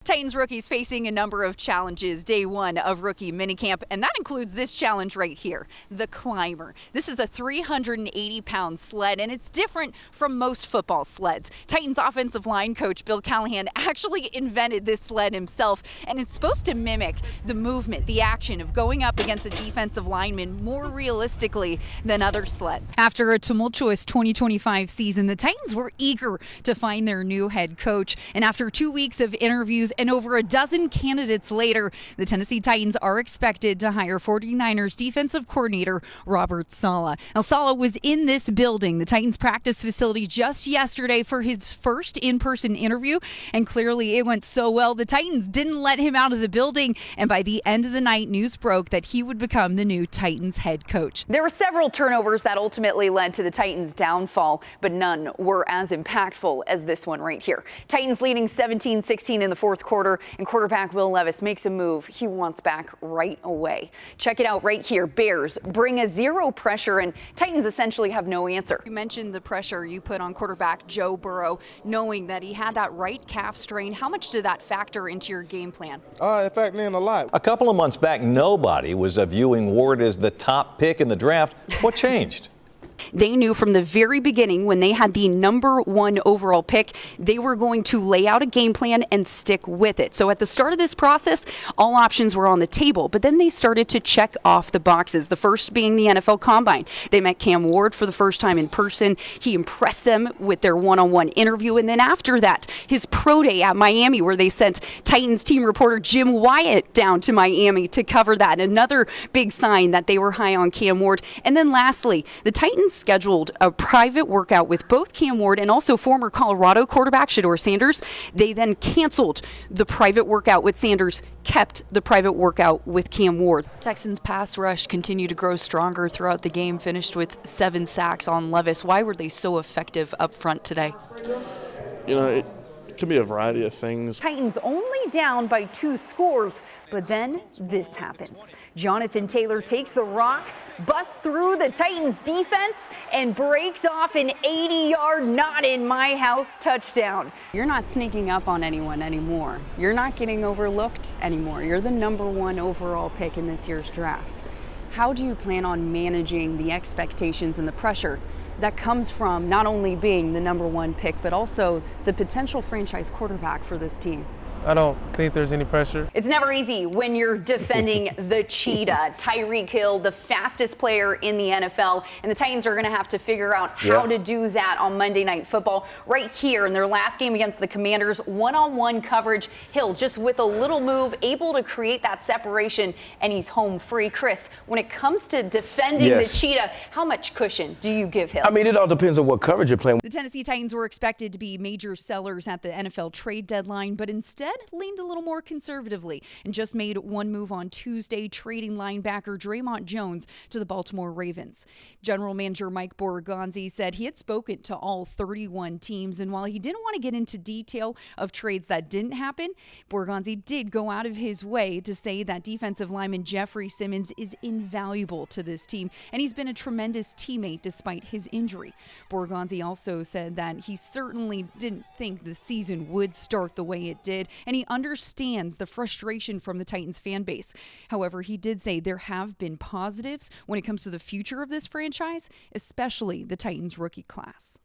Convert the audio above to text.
Titans rookies facing a number of challenges day one of rookie minicamp, and that includes this challenge right here, the climber. This is a 380-pound sled, and it's different from most football sleds. Titans offensive line coach Bill Callahan actually invented this sled himself, and it's supposed to mimic the movement, the action of going up against a defensive lineman more realistically than other sleds. After a tumultuous 2025 season, the Titans were eager to find their new head coach, and after 2 weeks of interviews and over a dozen candidates later, the Tennessee Titans are expected to hire 49ers defensive coordinator Robert Saleh. Now, Saleh was in this building, the Titans practice facility, just yesterday for his first in-person interview, and clearly it went so well the Titans didn't let him out of the building, and by the end of the night, news broke that he would become the new Titans head coach. There were several turnovers that ultimately led to the Titans' downfall, but none were as impactful as this one right here. Titans leading 17-16 in the fourth quarter, and quarterback Will Levis makes a move he wants back right away. Check it out right here. Bears bring a zero pressure, and Titans essentially have no answer. You mentioned the pressure you put on quarterback Joe Burrow, knowing that he had that right calf strain. How much did that factor into your game plan? It factored in a lot. A couple of months back, nobody was viewing Ward as the top pick in the draft. What changed? They knew from the very beginning, when they had the number one overall pick, they were going to lay out a game plan and stick with it. So at the start of this process, all options were on the table, but then they started to check off the boxes, the first being the NFL Combine. They met Cam Ward for the first time in person. He impressed them with their one-on-one interview, and then after that, his pro day at Miami, where they sent Titans team reporter Jim Wyatt down to Miami to cover that. Another big sign that they were high on Cam Ward. And then lastly, the Titans scheduled a private workout with both Cam Ward and also former Colorado quarterback Shedeur Sanders. They then canceled the private workout with Sanders, kept the private workout with Cam Ward. Texans pass rush continued to grow stronger throughout the game, finished with 7 sacks on Levis. Why were they so effective up front today? It can be a variety of things. Titans only down by 2 scores, but then this happens. Jonathan Taylor takes the rock, busts through the Titans defense, and breaks off an 80-yard not in my house touchdown. You're not sneaking up on anyone anymore. You're not getting overlooked anymore. You're the number 1 overall pick in this year's draft. How do you plan on managing the expectations and the pressure that comes from not only being the number 1 pick, but also the potential franchise quarterback for this team? I don't think there's any pressure. It's never easy when you're defending the cheetah. Tyreek Hill, the fastest player in the NFL, and the Titans are going to have to figure out how to do that on Monday Night Football. Right here in their last game against the Commanders, one-on-one coverage. Hill just with a little move, able to create that separation, and he's home free. Chris, when it comes to defending the cheetah, how much cushion do you give Hill? I mean, it all depends on what coverage you're playing. The Tennessee Titans were expected to be major sellers at the NFL trade deadline, but instead leaned a little more conservatively and just made one move on Tuesday, trading linebacker Draymond Jones to the Baltimore Ravens. General Manager Mike Borgonzi said he had spoken to all 31 teams, and while he didn't want to get into detail of trades that didn't happen, Borgonzi did go out of his way to say that defensive lineman Jeffrey Simmons is invaluable to this team, and he's been a tremendous teammate despite his injury. Borgonzi also said that he certainly didn't think the season would start the way it did, and he understands the frustration from the Titans fan base. However, he did say there have been positives when it comes to the future of this franchise, especially the Titans rookie class.